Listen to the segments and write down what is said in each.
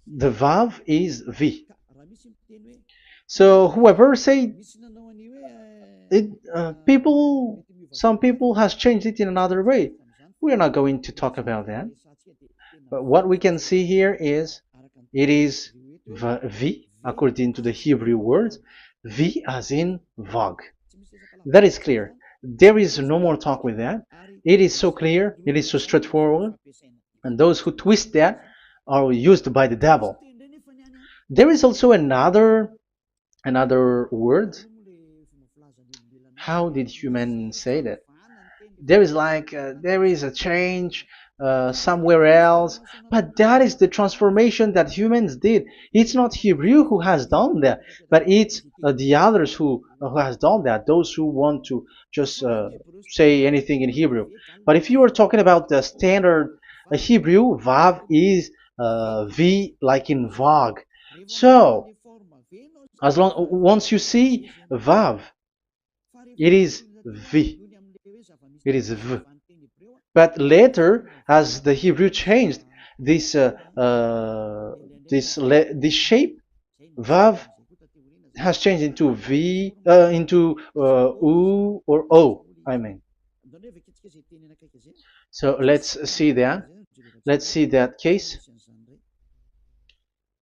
The Vav is V. So whoever say it, some people has changed it in another way. We are not going to talk about that. But what we can see here is it is V according to the Hebrew words, V as in Vag. That is clear. There is no more talk with that. It is so clear, it is so straightforward, and those who twist that are used by the devil. There is also another word. How did human say that? There is there is a change somewhere else, but that is the transformation that humans did. It's not Hebrew who has done that, but it's the others who has done that. Those who want to just say anything in Hebrew. But if you are talking about the standard Hebrew, Vav is V like in Vag. So as long once you see Vav, it is V. It is V. But later, as the Hebrew changed, this this shape, Vav, has changed into V, into U or O. I mean. So let's see that. Let's see that case.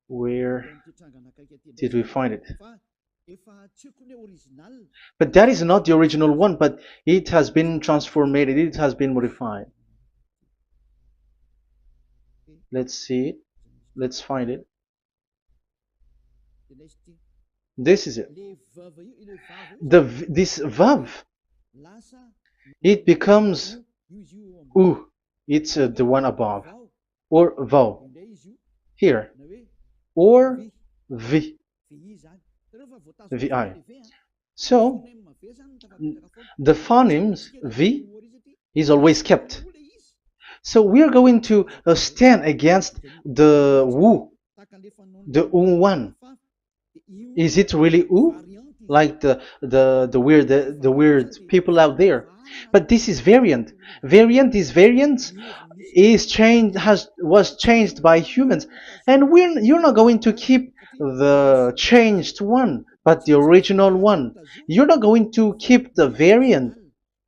Where did we find it? But that is not the original one, but it has been transformed, it has been modified. Let's see it. Let's find it. This is it. This Vav, it becomes U. It's the one above. Or Vav. Here. Or V. VI. So the phonemes V is always kept. So we are going to stand against the Wu, the U1. Is it really U? Like the weird people out there. But this is variant. This variant is changed was changed by humans, and you're not going to keep the changed one, but the original one. You're not going to keep the variant,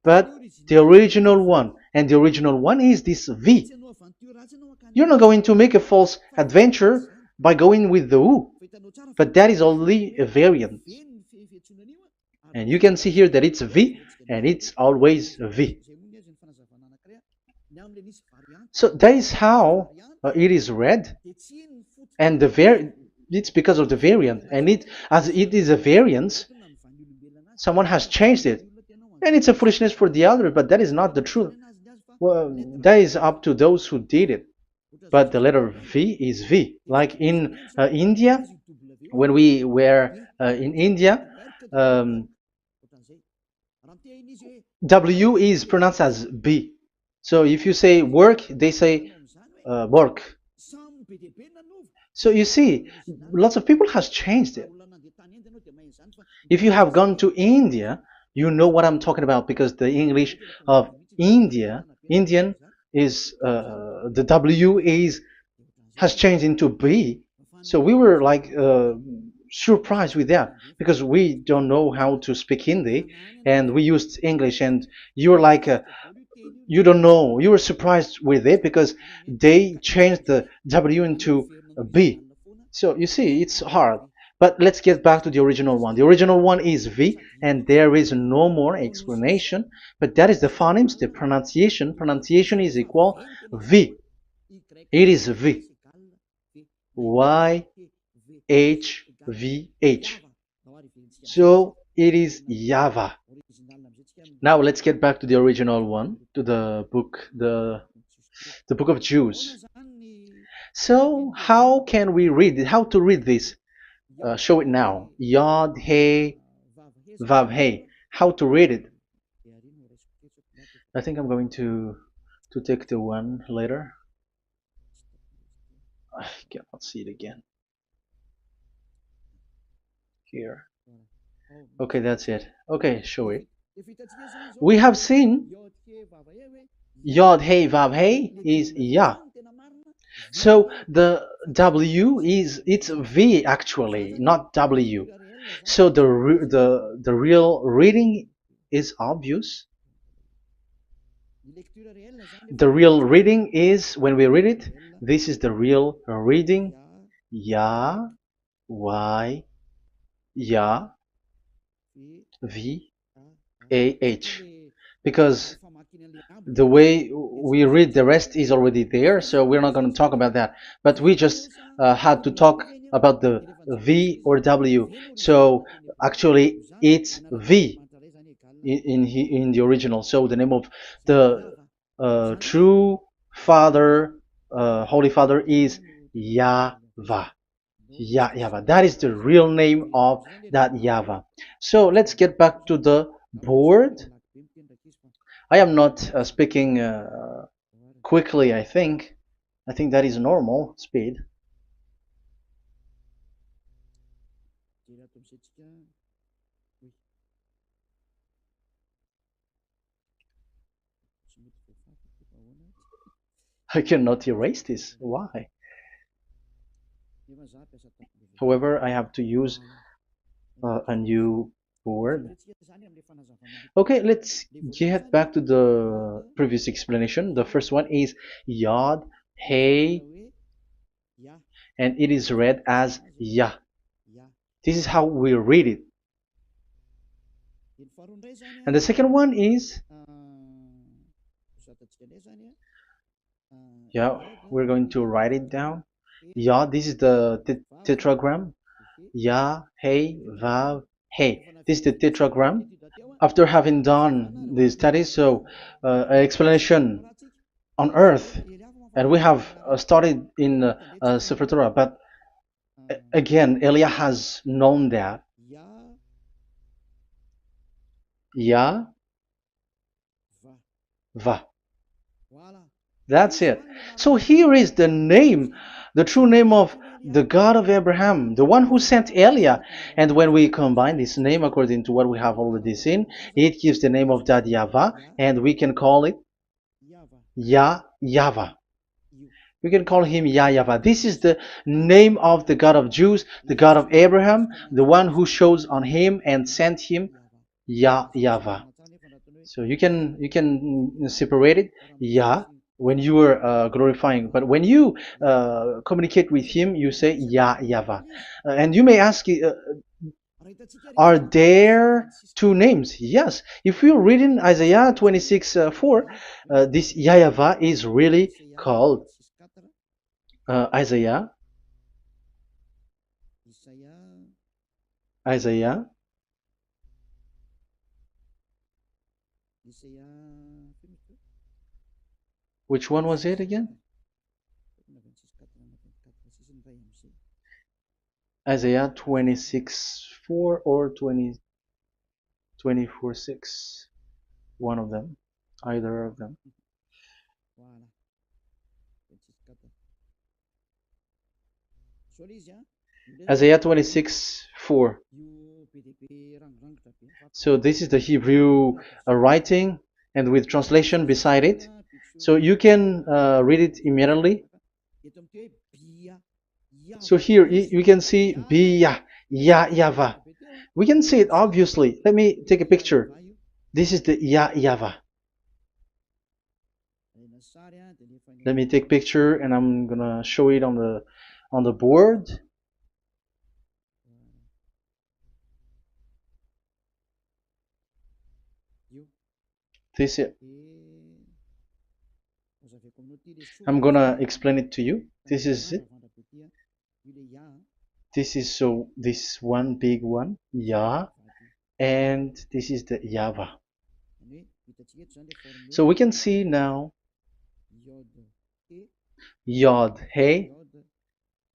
but the original one, and the original one is this V. You're not going to make a false adventure by going with the U, but that is only a variant. And you can see here that it's V, and it's always V. So that is how it is read, and it's because of the variant, and as it is a variance, someone has changed it, and it's a foolishness for the other, but that is not the truth. Well, that is up to those who did it. But the letter V is V. Like in India, when we were in India, W is pronounced as B. So if you say work, they say work. So you see, lots of people has changed it. If you have gone to India, you know what I'm talking about, because the English of Indian is the W has changed into B. So we were like surprised with that, because we don't know how to speak Hindi, and we used English, and you were like you don't know, you were surprised with it because they changed the W into a B. So you see, it's hard. But let's get back to the original one. The original one is V, and there is no more explanation, but that is the phonemes, the pronunciation. Pronunciation is equal V. It is V. Y, H, V, H. So it is YAHVAH. Now let's get back to the original one, to the book, the book of Jews. So how can we read it? How to read this? Show it now. Yod, He, Vav, He. How to read it? I think I'm going to take the one later. I cannot see it again. Here. Okay, that's it. Okay, show it. We have seen Yod, He, Vav, He is Yah. So the W is it's V actually, not W. So the real reading is obvious. The real reading is when we read it. This is the real reading. Ya, Y, Ya, V, A, H. Because the way we read the rest is already there, so we're not going to talk about that. But we just had to talk about the V or W. So actually, it's V in the original. So the name of the true Father, Holy Father, is YAHVAH. YAHVAH. That is the real name of that YAHVAH. So let's get back to the board. I am not speaking quickly, I think. I think that is normal speed. I cannot erase this. Why? However, I have to use a new board. Okay, let's get back to the previous explanation. The first one is Yod, Hey, and it is read as Yah. This is how we read it. And the second one is, yeah, we're going to write it down. Yod, this is the tetragram. Yah, Hey, Vav, Hey. This is the tetragram. After having done the study, so an explanation on earth, and we have started in Sefer Torah, but again, Elia has known that. Yah, Va. That's it. So here is the name, the true name of the God of Abraham, the one who sent Elia. And when we combine this name according to what we have already seen, it gives the name of that YAHVAH, and we can call it YAHVAH. We can call him YAHVAH. This is the name of the God of Jews, the God of Abraham, the one who shows on him and sent him, YAHVAH. So you can separate it, Yah, when you are glorifying, but when you communicate with him, you say YAHVAH. And you may ask, are there two names? Yes. If you read in Isaiah 26:4, this YAHVAH is really called Isaiah 26. Which one was it again? Isaiah 26:4 or 24:6. One of them. Either of them. Isaiah 26:4. So this is the Hebrew writing, and with translation beside it. So you can read it immediately. So here you can see Biyah, YAHVAH. We can see it obviously. Let me take a picture. This is the YAHVAH. Let me take picture, and I'm gonna show it on the board. This is it. I'm gonna explain it to you. This is it. This is this one big one, Yah, and this is the YAHVAH. So we can see now Yod He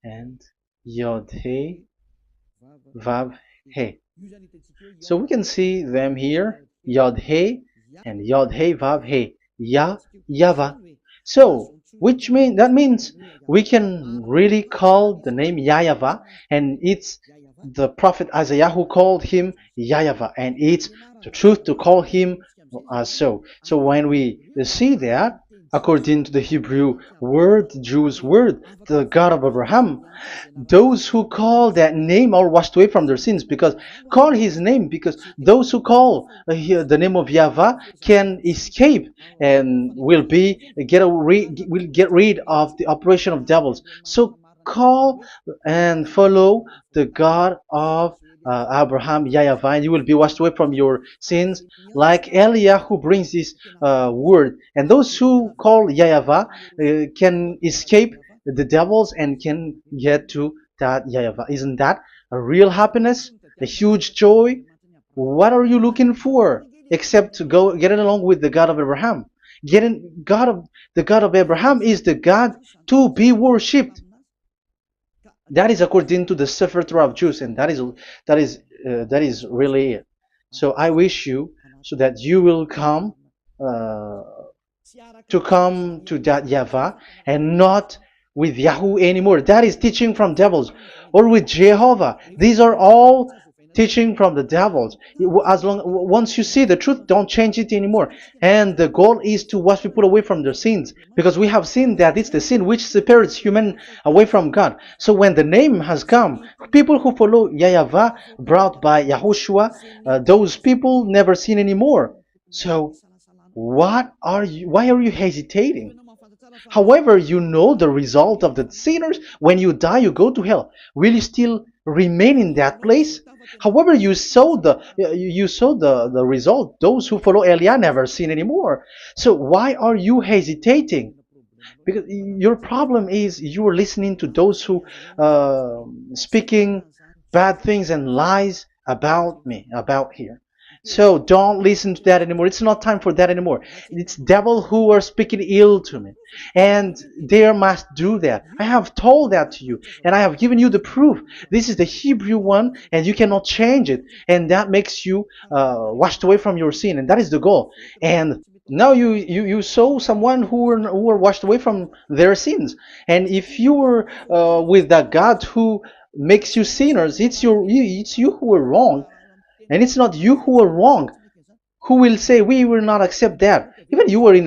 and Yod He Vav He. So we can see them here, Yod He and Yod He Vav He, YAHVAH. So that means we can really call the name YAHVAH, and it's the prophet Isaiah who called him YAHVAH, and it's the truth to call him as so. So when we see that, according to the Hebrew word, Jewish word, the God of Abraham. Those who call that name are washed away from their sins, because call his name, because those who call the name of Yahweh can escape and will get rid of the operation of devils. So call and follow the God of Abraham, Yahweh, and you will be washed away from your sins, like Eliah who brings this word. And those who call Yahweh can escape the devils and can get to that Yahweh. Isn't that a real happiness, a huge joy? What are you looking for except to go getting along with the God of Abraham? The God of Abraham is the God to be worshipped. That is according to the Sefer Torah of Jews, and that is really it. So I wish you so that you will uh, come to that Yahweh and not with Yahoo anymore. That is teaching from devils, or with Jehovah. These are all teaching from the devils. As long once you see the truth, don't change it anymore. And the goal is to wash people away from their sins, because we have seen that it's the sin which separates human away from God. So when the name has come, people who follow Yahweh brought by Yahushua, those people never sin anymore. So why are you hesitating? However, you know the result of the sinners. When you die, you go to hell. Will you still remain in that place? However, you saw the result. Those who follow Eliah never sin anymore. So why are you hesitating? Because your problem is you are listening to those who speaking bad things and lies about me, about here. So don't listen to that anymore. It's not time for that anymore. It's devil who are speaking ill to me, and they must do that. I have told that to you, and I have given you the proof. This is the Hebrew one, and you cannot change it, and that makes you washed away from your sin, and that is the goal. And now you saw someone who were washed away from their sins, and if you were with that God who makes you sinners, it's you who are wrong, and it's not you who are wrong. Who will say we will not accept that? Even you were in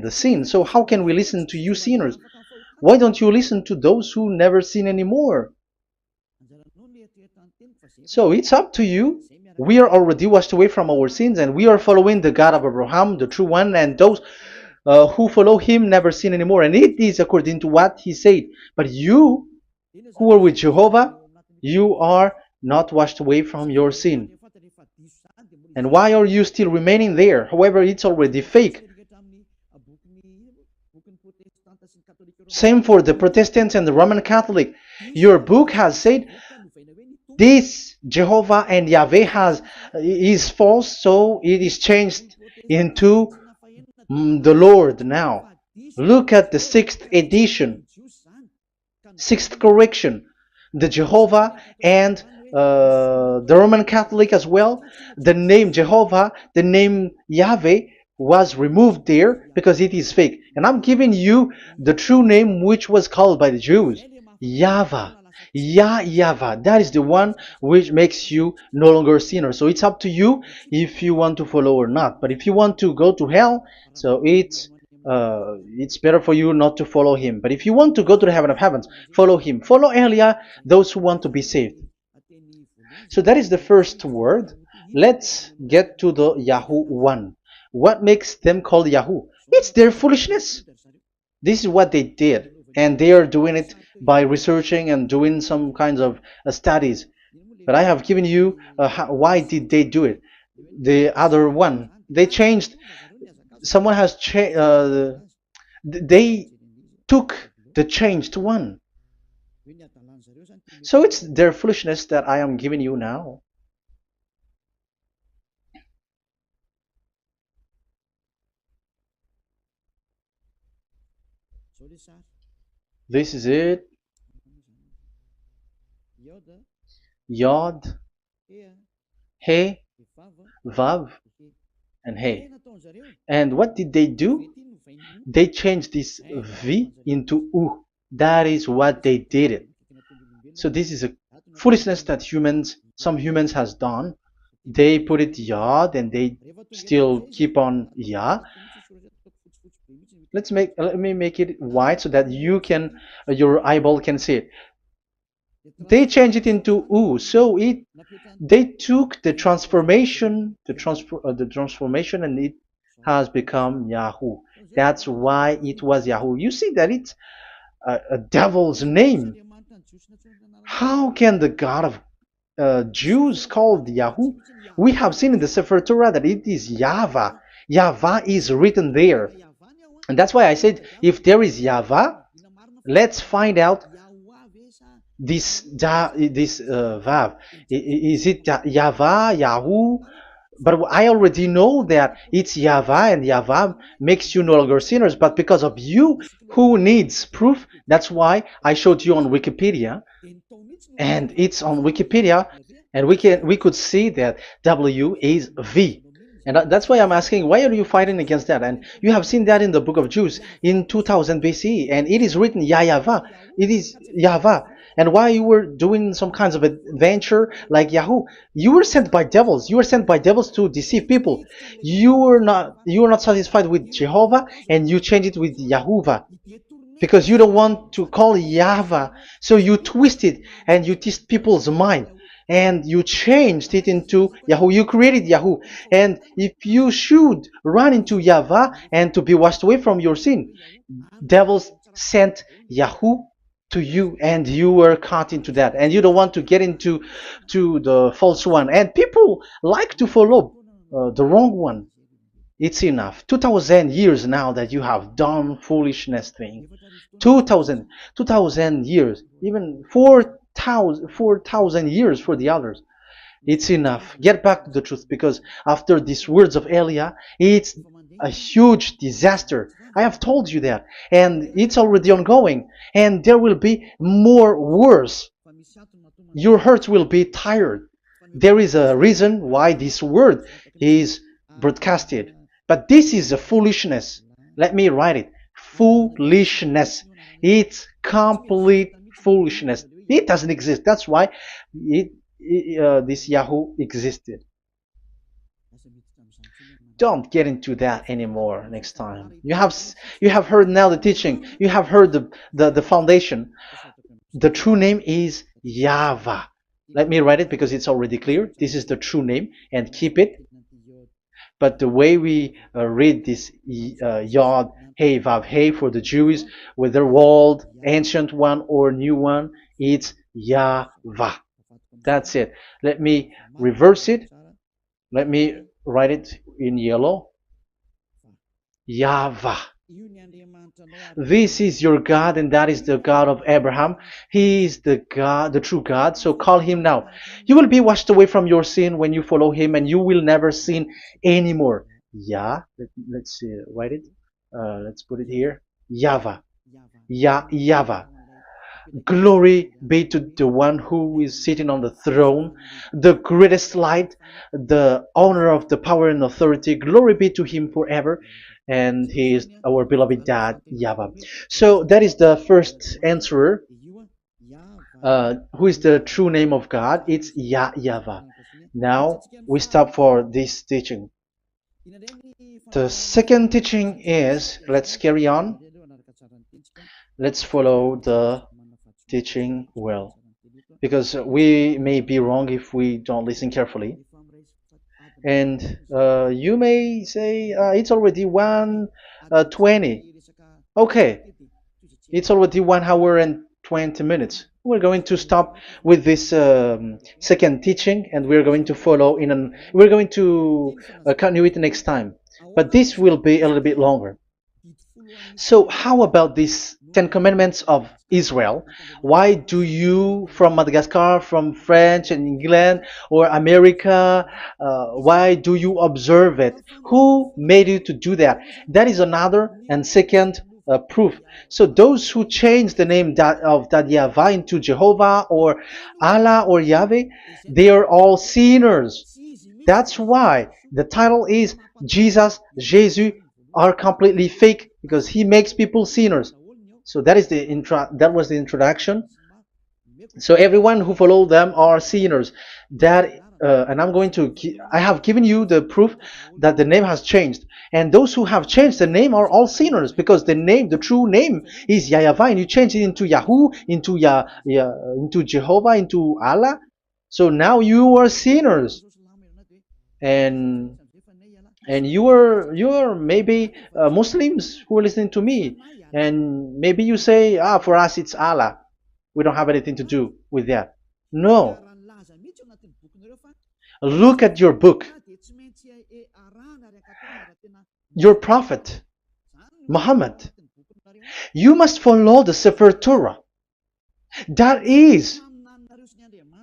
the sin, so how can we listen to you sinners? Why don't you listen to those who never sin anymore? So it's up to you. We are already washed away from our sins, and we are following the God of Abraham, the true one, and those who follow him never sin anymore. And it is according to what he said. But you who are with Jehovah, you are not washed away from your sin. And why are you still remaining there? However, it's already fake. Same for the Protestants and the Roman Catholic. Your book has said this Jehovah and Yahweh is false, so it is changed into the Lord now. Look at the 6th edition, 6th correction. The Jehovah and the Roman Catholic as well. The name Jehovah, the name Yahweh was removed there because it is fake. And I'm giving you the true name which was called by the Jews, YAHVAH. YAHVAH. That is the one which makes you no longer a sinner. So it's up to you if you want to follow or not. But if you want to go to hell, so it's better for you not to follow him. But if you want to go to the heaven of heavens, follow him. Follow Eliah, those who want to be saved. So that is the first word. Let's get to the Yahoo one. What makes them called Yahoo? It's their foolishness. This is what they did, and they are doing it by researching and doing some kinds of studies. But I have given you why did they do it. The other one, they changed. Someone has changed. They took the changed one. So it's their foolishness that I am giving you now. This is it. Yod, He, Vav, and He. And what did they do? They changed this V into U. That is what they did it. So this is a foolishness that some humans has done. They put it Yod and they still keep on Yah. Let me make it white so that you can your eyeball can see it. They changed it into U. So it they took the transformation, and it has become Yahoo. That's why it was Yahoo. You see that it's a devil's name. How can the God of Jews called Yahoo? We have seen in the Sefer Torah that it is YAHVAH. YAHVAH is written there. And that's why I said if there is YAHVAH, let's find out this Vav. Is it YAHVAH, Yahoo? But I already know that it's YAHVAH, and YAHVAH makes you no longer sinners. But because of you, who needs proof, that's why I showed you on Wikipedia, and it's on Wikipedia, and we could see that W is V. And that's why I'm asking, why are you fighting against that? And you have seen that in the book of Jude in 2000 BCE, and it is written YAHVAH. It is YAHVAH. And why you were doing some kinds of adventure like Yahoo? You were sent by devils. You were sent by devils to deceive people. You were not satisfied with Jehovah, and you changed it with Yahuwah because you don't want to call Yahweh. So you twist it and you twist people's mind, and you changed it into Yahoo. You created Yahoo. And if you should run into Yahweh and to be washed away from your sin, devils sent Yahoo to you, and you were caught into that, and you don't want to get into the false one. And people like to follow the wrong one. It's enough. 2000 years now that you have done foolishness thing. 2000 years, even 4,000 years for the others. It's enough. Get back to the truth, because after these words of Elia, it's a huge disaster. I have told you that, and it's already ongoing, and there will be more worse. Your heart will be tired. There is a reason why this word is broadcasted. But this is a foolishness. Let me write it. Foolishness. It's complete foolishness. It doesn't exist. That's why this Yahoo existed. Don't get into that anymore next time. You have heard now the teaching. You have heard the foundation. The true name is YAHVAH. Let me write it because it's already clear. This is the true name, and keep it. But the way we read this Yod, Hey, Vav, Hey for the Jews, whether old, ancient one or new one, it's YAHVAH. That's it. Let me reverse it. Let me write it in yellow. YAHVAH. This is your God, and that is the God of Abraham. He is the God, the true God. So call him now. You will be washed away from your sin when you follow him, and you will never sin anymore. Let's see, write it. Let's put it here. YAHVAH. YAHVAH. Glory be to the one who is sitting on the throne, the greatest light, the owner of the power and authority. Glory be to him forever. And he is our beloved dad, YAHVAH. So that is the first answer. Who is the true name of God? It's YAHVAH. Now we stop for this teaching. The second teaching is, let's carry on. Let's follow the teaching well, because we may be wrong if we don't listen carefully. And you may say it's already 1:20. Okay, it's already 1 hour and 20 minutes. We're going to stop with this second teaching, and we're going to follow we're going to continue it next time. But this will be a little bit longer. So how about these 10 commandments of Israel? Why do you from Madagascar, from France and England or America, why do you observe it? Who made you to do that? That is another and second proof. So those who change the name of that Yahvah into Jehovah or Allah or Yahweh, they are all sinners. That's why the title is Jesus are completely fake, because he makes people sinners. So that was the introduction. So everyone who follow them are sinners. That and I have given you the proof that the name has changed. And those who have changed the name are all sinners, because the true name is YAHVAH, and you change it into Yahoo, into Jehovah, into Allah. So now you are sinners, and you are maybe Muslims who are listening to me, and maybe you say, for us it's Allah. We don't have anything to do with that. No, look at your book. Your prophet Muhammad. You must follow the Sefer Torah. That is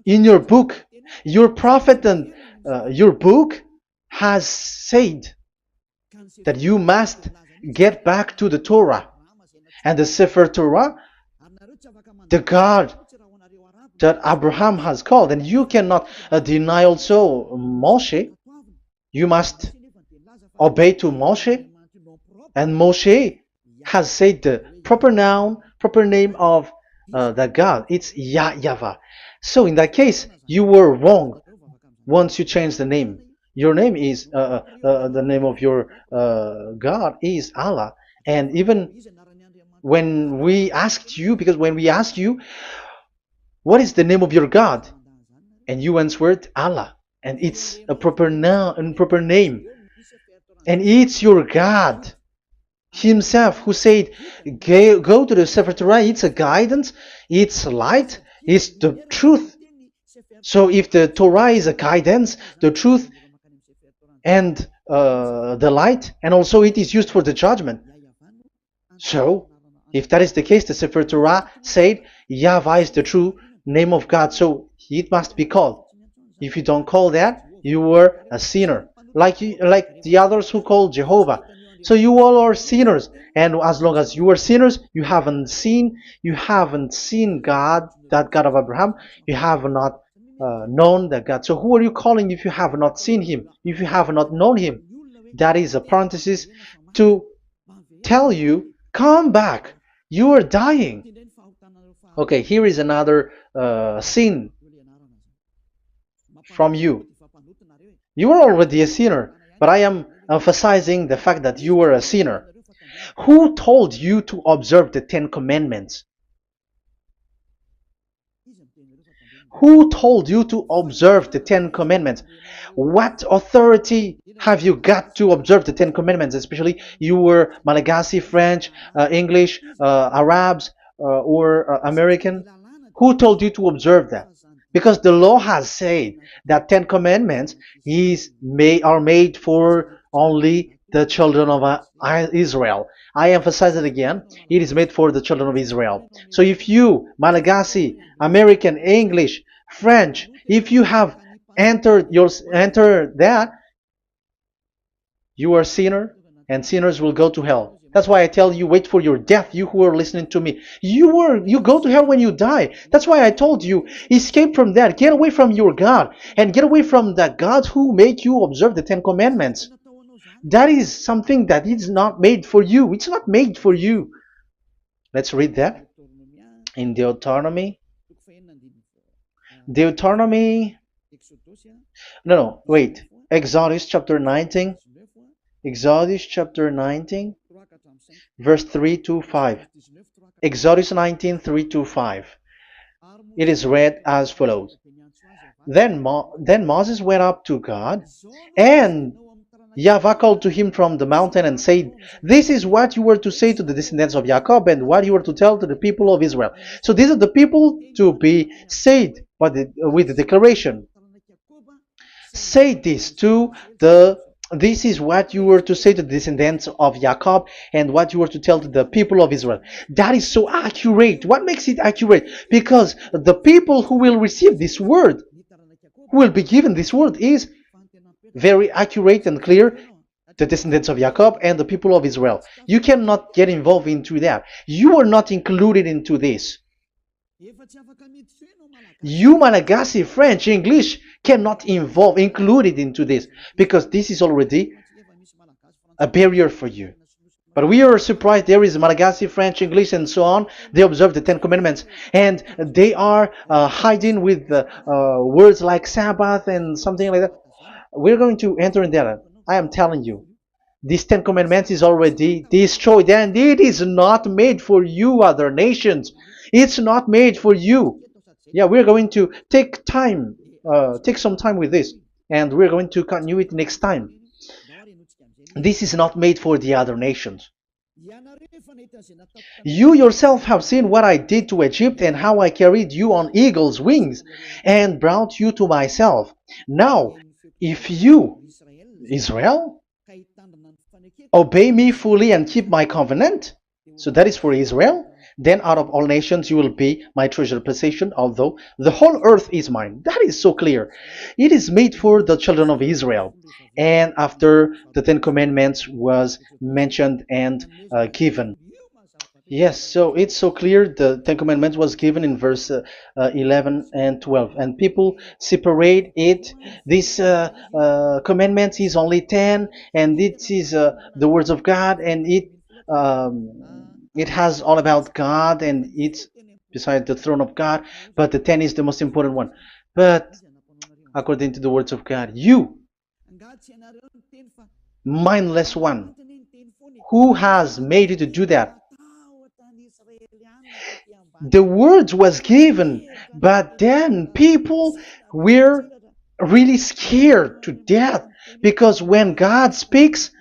in your book. Your prophet and your book has said that you must get back to the Torah and the Sefer Torah, the God that Abraham has called. And you cannot deny also Moshe. You must obey to Moshe, and Moshe has said the proper name of the God. It's YAHVAH. So in that case, you were wrong once you change the name. Your name is the name of your God is Allah. And even when we asked you, because when we asked you, what is the name of your God? And you answered Allah, and it's a proper name. And it's your God Himself who said, go to the Sefer Torah. It's a guidance, it's light, it's the truth. So if the Torah is a guidance, the truth, and the light, and also it is used for the judgment. So if that is the case, the Sefer Torah said YAHVAH is the true name of God, so it must be called. If you don't call that, you were a sinner, like the others who call Jehovah. So you all are sinners, and as long as you are sinners, you haven't seen God, that God of Abraham. You have not known that God. So who are you calling if you have not seen Him? If you have not known Him? That is a parenthesis to tell you, come back. You are dying. Okay, here is another sin from you. You are already a sinner, but I am emphasizing the fact that you were a sinner. Who told you to observe the 10 Commandments? Who told you to observe the 10 Commandments? What authority have you got to observe the 10 Commandments? Especially you were Malagasy, French, English, Arabs, or American. Who told you to observe that? Because the law has said that 10 Commandments are made for only the children of Israel. I emphasize it again. It is made for the children of Israel. So if you, Malagasy, American, English, French, if you have entered that, you are a sinner, and sinners will go to hell. That's why I tell you, wait for your death, you who are listening to me. You go to hell when you die. That's why I told you, escape from that. Get away from your God, and get away from the gods who make you observe the 10 Commandments. That is something that is not made for you. It's not made for you. Let's read that in Deuteronomy. Wait. Exodus chapter 19. Exodus chapter 19, verse 3 to 5. Exodus 19, 3 to 5. It is read as follows. Then Moses went up to God, and YAHVAH called to him from the mountain and said, this is what you were to say to the descendants of Jacob, and what you were to tell to the people of Israel. So these are the people to be saved with the declaration. Say this this is what you were to say to the descendants of Jacob, and what you were to tell to the people of Israel. That is so accurate. What makes it accurate? Because the people who will receive this word, who will be given this word, is very accurate and clear. The descendants of Jacob and the people of Israel. You cannot get involved into that. You are not included into this. You, Malagasy, French, English, cannot included into this, because this is already a barrier for you. But we are surprised there is Malagasy, French, English, and so on. They observe the Ten Commandments, and they are hiding with words like Sabbath and something like that. We're going to enter in there. I am telling you, this Ten Commandments is already destroyed, and it is not made for you, other nations. It's not made for you. Yeah, we're going to take some time with this, and we're going to continue it next time. This is not made for the other nations. You yourself have seen what I did to Egypt and how I carried you on eagle's wings and brought you to myself. Now, if you, Israel, obey me fully and keep my covenant, so that is for Israel, then out of all nations you will be my treasured possession, although the whole earth is mine. That is so clear. It is made for the children of Israel. And after the Ten Commandments was mentioned and given. Yes, so it's so clear. The Ten Commandments was given in verse 11 and 12, and people separate it. This commandment is only 10, and it is the words of God, and it has all about God, and it's beside the throne of God. But the 10 is the most important one. But according to the words of God, you, mindless one, who has made you to do that? The words was given, but then people were really scared to death, because when God speaks,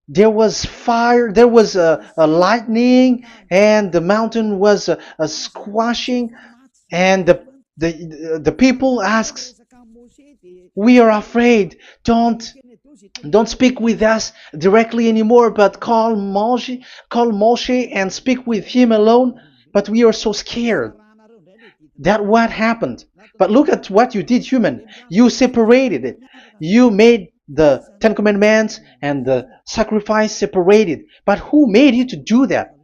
there was fire, there was a lightning, and the mountain was a squashing, and the people asks, we are afraid, don't speak with us directly anymore, but call Moshe and speak with him alone. But we are so scared. That what happened. But look at what you did, human. You separated it. You made the Ten Commandments and the sacrifice separated. But who made you to do that?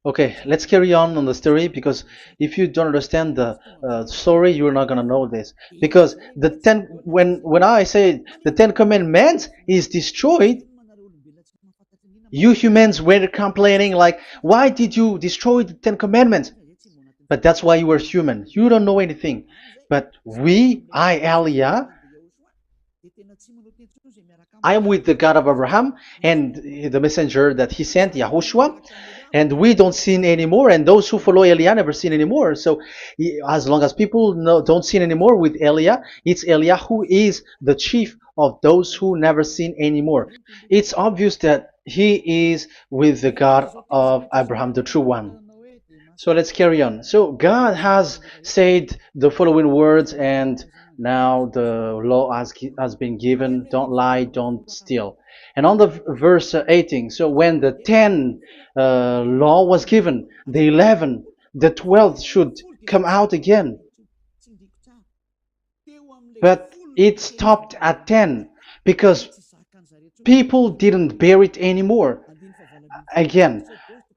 Okay, let's carry on the story, because if you don't understand the story, you're not gonna know this. Because when I say the Ten Commandments is destroyed, you humans were complaining like, why did you destroy the Ten Commandments? But that's why you were human. You don't know anything. But Elia, I am with the God of Abraham and the messenger that he sent, YAHOSHUAH, and we don't sin anymore, and those who follow Elia never sin anymore. So as long as people don't sin anymore with Elia, it's Elia who is the chief of those who never sin anymore. It's obvious that he is with the God of Abraham, the true one. So let's carry on. So God has said the following words, and now the law has been given. Don't lie, don't steal. And on the verse 18, so when the 10 law was given, the 11, the 12th should come out again. But it stopped at 10 because people didn't bear it anymore. Again,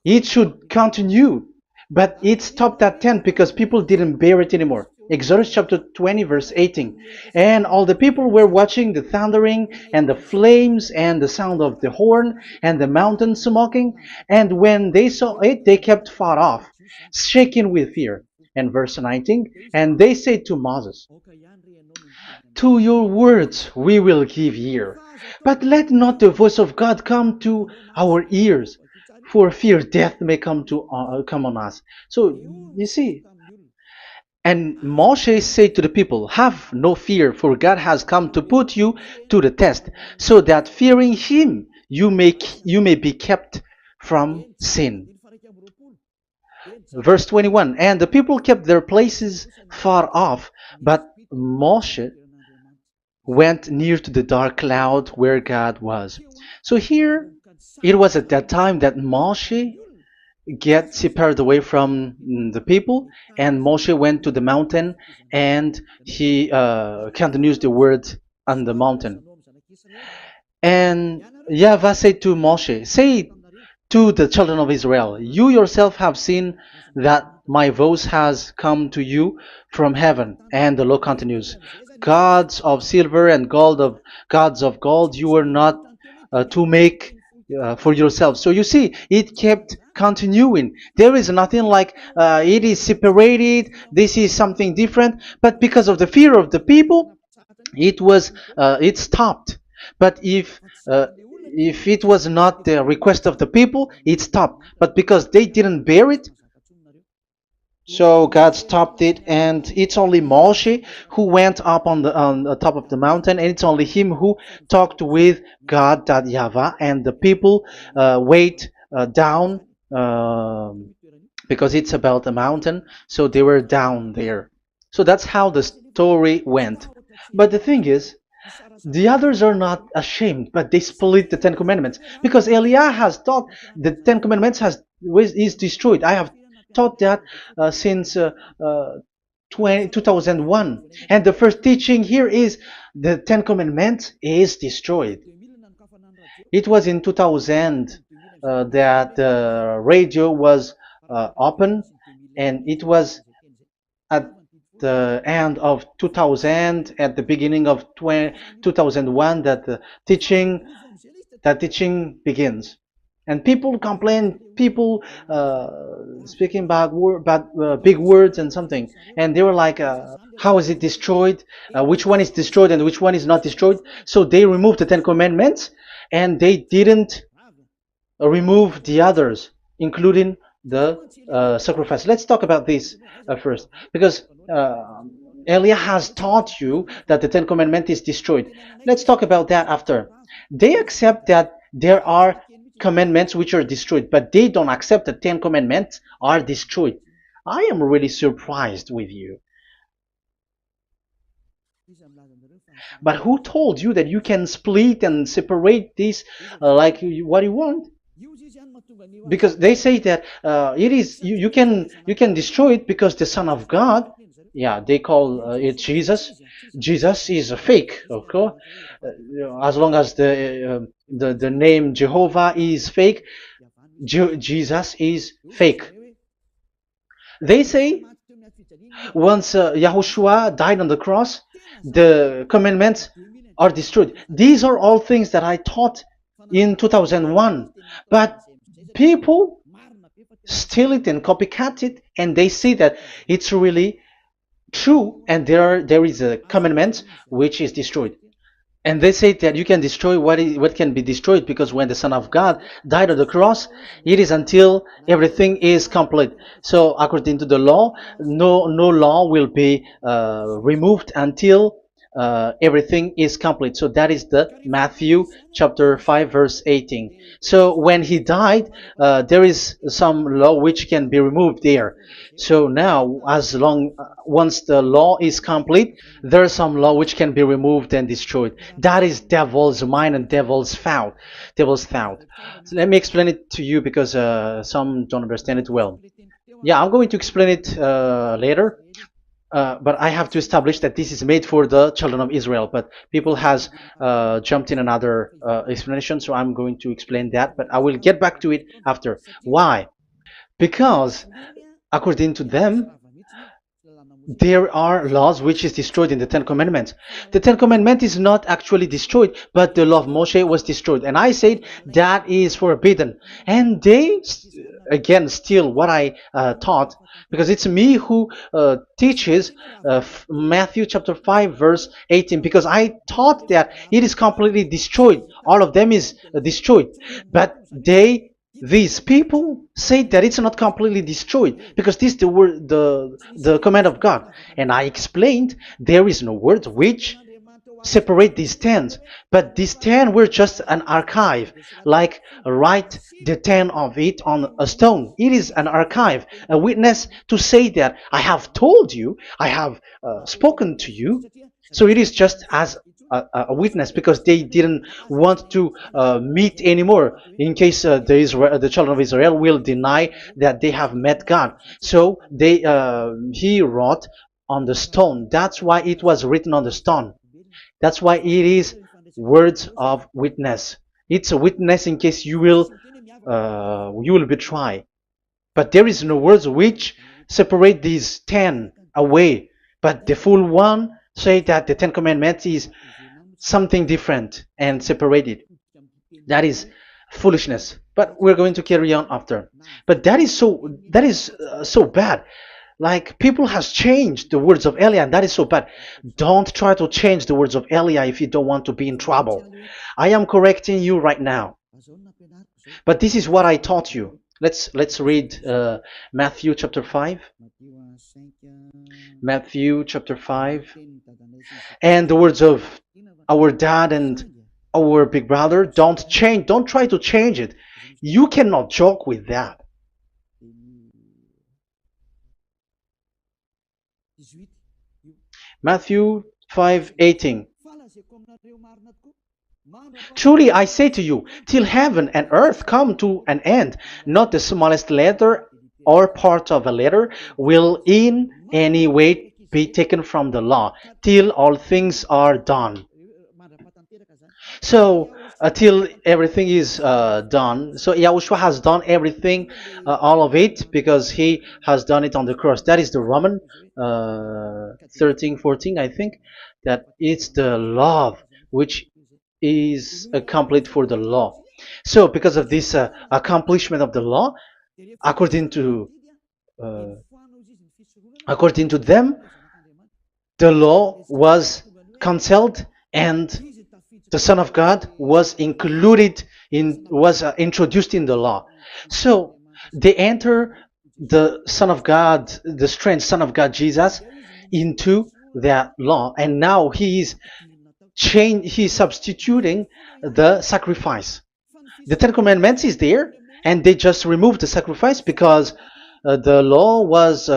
it should continue, but it stopped at 10 because people didn't bear it anymore. Exodus chapter 20 verse 18. And all the people were watching the thundering and the flames and the sound of the horn and the mountain smoking. And when they saw it, they kept far off, shaking with fear. And verse 19, and they said to Moses, to your words we will give ear, but let not the voice of God come to our ears, for fear death may come on us. So you see, and Moshe said to the people, have no fear, for God has come to put you to the test, so that fearing him you may be kept from sin. Verse 21, and the people kept their places far off, but Moshe went near to the dark cloud where God was. So here, it was at that time that Moshe get separated away from the people, and Moshe went to the mountain, and he continues the word on the mountain. And YAHVAH said to Moshe, say to the children of Israel, you yourself have seen that my voice has come to you from heaven. And the law continues, gods of silver and gods of gold you were not to make for yourself. So you see, it kept continuing. There is nothing like it is separated. This is something different. But because of the fear of the people, it stopped. But if it was not the request of the people, it stopped. But because they didn't bear it, so God stopped it, and it's only Moshe who went up on the top of the mountain, and it's only him who talked with God, that YAHVAH, and the people wait down, because it's about a mountain, so they were down there. So that's how the story went. But the thing is, the others are not ashamed, but they split the Ten Commandments, because Eliah has taught the Ten Commandments is destroyed. I have taught that since 2001, and the first teaching here is the Ten Commandments is destroyed. It was in 2000 that the radio was open, and it was at the end of 2000, at the beginning of 2001, that the teaching begins. And people complain, people speaking bad big words and something, and they were like, how is it destroyed, which one is destroyed and which one is not destroyed. So they removed the Ten Commandments, and they didn't remove the others, including the sacrifice. Let's talk about this first, because Elia has taught you that the Ten Commandments is destroyed. Let's talk about that after. They accept that there are commandments which are destroyed, but they don't accept that 10 commandments are destroyed. I am really surprised with you. But who told you that you can split and separate this like what you want? Because they say that it is you can destroy it because the Son of God, yeah, they call it Jesus. Jesus is a fake, of course. As long as the name Jehovah is fake, Jesus is fake. They say once Yahushua died on the cross, the commandments are destroyed. These are all things that I taught in 2001, but people steal it and copycat it, and they say that it's really true, and there is a commandment which is destroyed. And they say that you can destroy what can be destroyed, because when the Son of God died on the cross, it is until everything is complete. So according to the law, no law will be removed until everything is complete. So that is the Matthew chapter 5 verse 18. So when he died, there is some law which can be removed there. So now, once the law is complete, there is some law which can be removed and destroyed. That is devil's mind and devil's thought. So let me explain it to you, because some don't understand it well. Yeah, I'm going to explain it later. But I have to establish that this is made for the children of Israel. But people has jumped in another explanation, so I'm going to explain that. But I will get back to it after. Why? Because according to them, there are laws which is destroyed in the Ten Commandments. The Ten Commandment is not actually destroyed, but the law of Moshe was destroyed. And I said that is forbidden. And they, again, steal what I taught, because it's me who teaches Matthew chapter 5 verse 18, because I taught that it is completely destroyed. All of them is destroyed. But these people say that it's not completely destroyed, because this is the word, the command of God. And I explained there is no word which separate these 10, but these 10 were just an archive, like write the 10 of it on a stone. It is an archive, a witness to say that I have told you, I have spoken to you. So it is just as a witness, because they didn't want to meet anymore, in case the children of Israel will deny that they have met God. So he wrote on the stone. That's why it was written on the stone. That's why it is words of witness. It's a witness in case you will betray. But there is no words which separate these 10 away. But the full one say that the 10 commandments is something different and separated. That is foolishness. But we're going to carry on after. But that is so bad. Like people has changed the words of Elia, and that is so bad. Don't try to change the words of Elia if you don't want to be in trouble. I am correcting you right now. But this is what I taught you. Let's read Matthew chapter 5. Matthew chapter 5. And the words of our dad and our big brother, don't try to change it. You cannot joke with that. Matthew 5:18. Truly I say to you, till heaven and earth come to an end, not the smallest letter or part of a letter will in any way be taken from the law, till all things are done. So till everything is done, so Yahushua has done everything, all of it, because he has done it on the cross. That is the Roman 13, 14, I think, that it's the love which is complete for the law. So because of this accomplishment of the law, according to uh, according to them, the law was cancelled and the Son of God was included in was introduced in the law. So they enter the Son of God, the strange Son of God Jesus, into that law, and now he is he is substituting the sacrifice. The Ten Commandments is there, and they just removed the sacrifice because the law was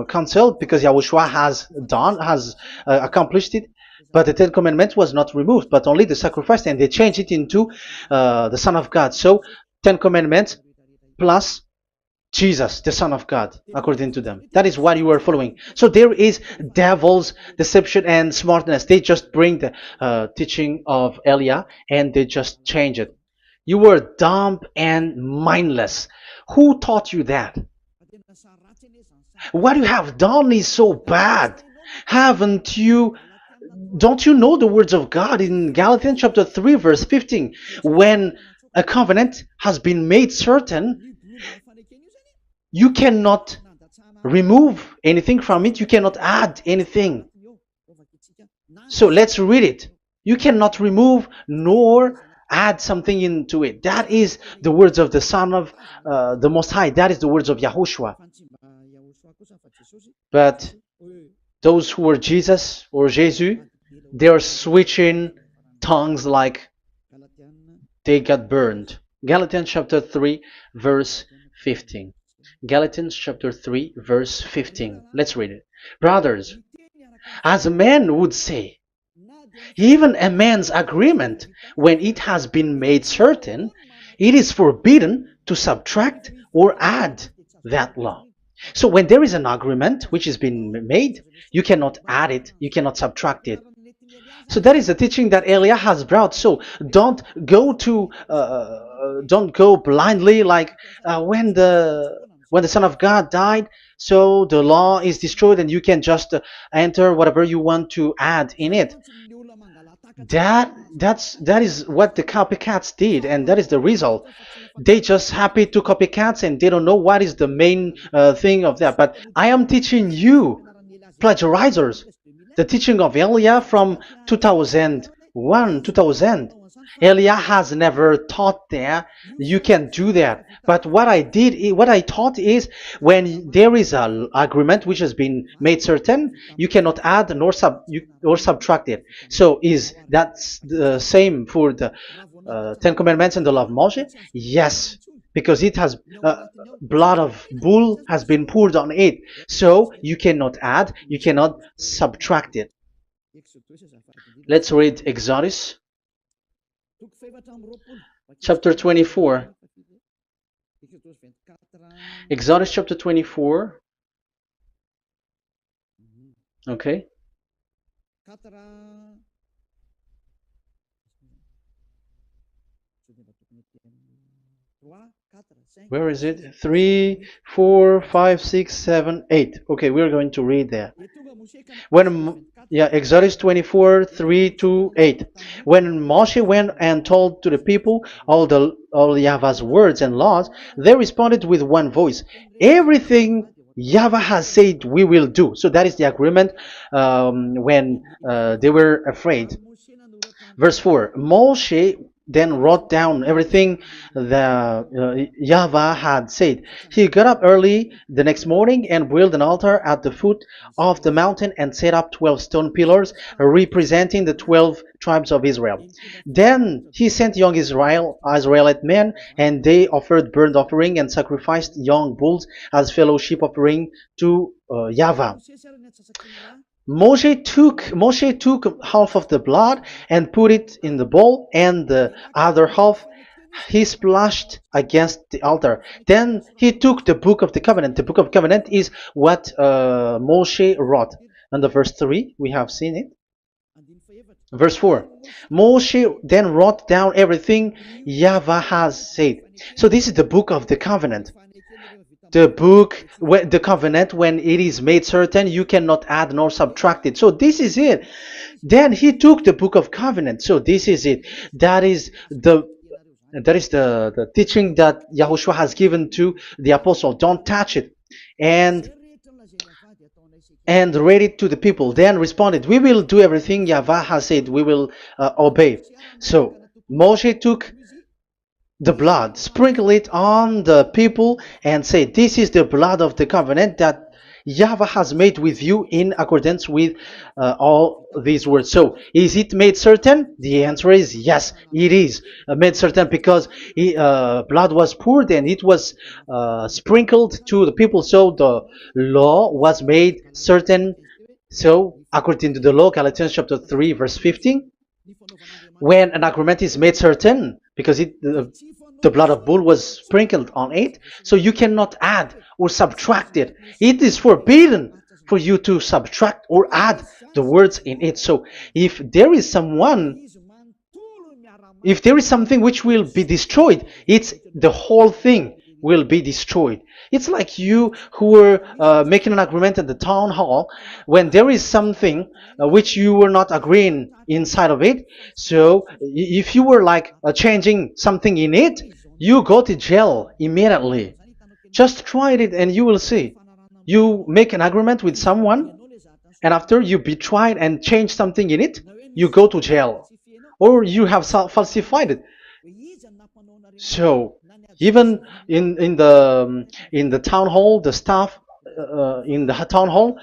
cancelled because Yahushua has accomplished it. But the Ten Commandments was not removed, but only the sacrifice, and they changed it into the Son of God. So Ten Commandments plus Jesus, the Son of God, according to them. That is what you are following. So there is devil's deception and smartness. They just bring the teaching of Elia and they just change it. You were dumb and mindless. Who taught you that? What you have done is so bad. Haven't you? Don't you know the words of God in Galatians chapter 3 verse 15? When a covenant has been made certain, you cannot remove anything from it. You cannot add anything. So let's read it. You cannot remove nor add something into it. That is the words of the Son of the Most High. That is the words of Yahushua. But those who are Jesus or Jesus, they are switching tongues like they got burned. Galatians chapter 3 verse 15. Galatians chapter 3 verse 15. Let's read it. Brothers, as a man would say, even a man's agreement, when it has been made certain, it is forbidden to subtract or add that law. So when there is an agreement which has been made, you cannot add it, you cannot subtract it. So that is the teaching that Elia has brought. So don't go blindly like when the Son of God died. So the law is destroyed, and you can just enter whatever you want to add in it. That is what the copycats did, and that is the result. They just happy to copycats, and they don't know what is the main thing of that. But I am teaching you, plagiarizers, the teaching of Elia from 2001, 2000. Elia has never taught that you can do that. But what I taught is when there is an agreement which has been made certain, you cannot add or subtract it. So is that the same for the Ten Commandments and the law of Moshe? Yes, because it has blood of bull has been poured on it. So you cannot add, you cannot subtract it. Let's read Exodus chapter 24. Exodus chapter 24. Okay. Where is it? 3, 4, 5, 6, 7, 8. Okay, we're going to read there. Exodus 24, 3 to 8. When Moshe went and told to the people all Yahweh's words and laws, they responded with one voice. Everything Yahweh has said we will do. So that is the agreement when they were afraid. Verse 4, Moshe then wrote down everything the Yahweh had said. He got up early the next morning and built an altar at the foot of the mountain and set up 12 stone pillars representing the 12 tribes of Israel. Then he sent young Israelite men, and they offered burnt offering and sacrificed young bulls as fellowship offering to Yahweh. Moshe took half of the blood and put it in the bowl, and the other half he splashed against the altar. Then he took the book of the covenant. The book of covenant is what Moshe wrote. And the verse 3, we have seen it. Verse 4, Moshe then wrote down everything Yahweh has said. So this is the book of the covenant. The covenant, when it is made certain, you cannot add nor subtract it. So this is it. Then he took the book of covenant. So this is it. That is the teaching that Yahushua has given to the apostle. Don't touch it. And read it to the people. Then responded, we will do everything Yahweh has said. We will obey. So Moshe took the blood, sprinkle it on the people, and say, this is the blood of the covenant that Yahweh has made with you in accordance with all these words. So, is it made certain? The answer is yes, it is made certain, because blood was poured and it was sprinkled to the people. So the law was made certain. So, according to the law, Galatians chapter 3, verse 15, when an agreement is made certain, because the blood of bull was sprinkled on it, so you cannot add or subtract it. It is forbidden for you to subtract or add the words in it. So if there is something which will be destroyed, it's the whole thing will be destroyed. It's like you who were making an agreement at the town hall, when there is something which you were not agreeing inside of it. So if you were like changing something in it, you go to jail immediately. Just try it and you will see. You make an agreement with someone, and after you betray it and change something in it, you go to jail, or you have falsified it. So even in the town hall, the staff in the town hall,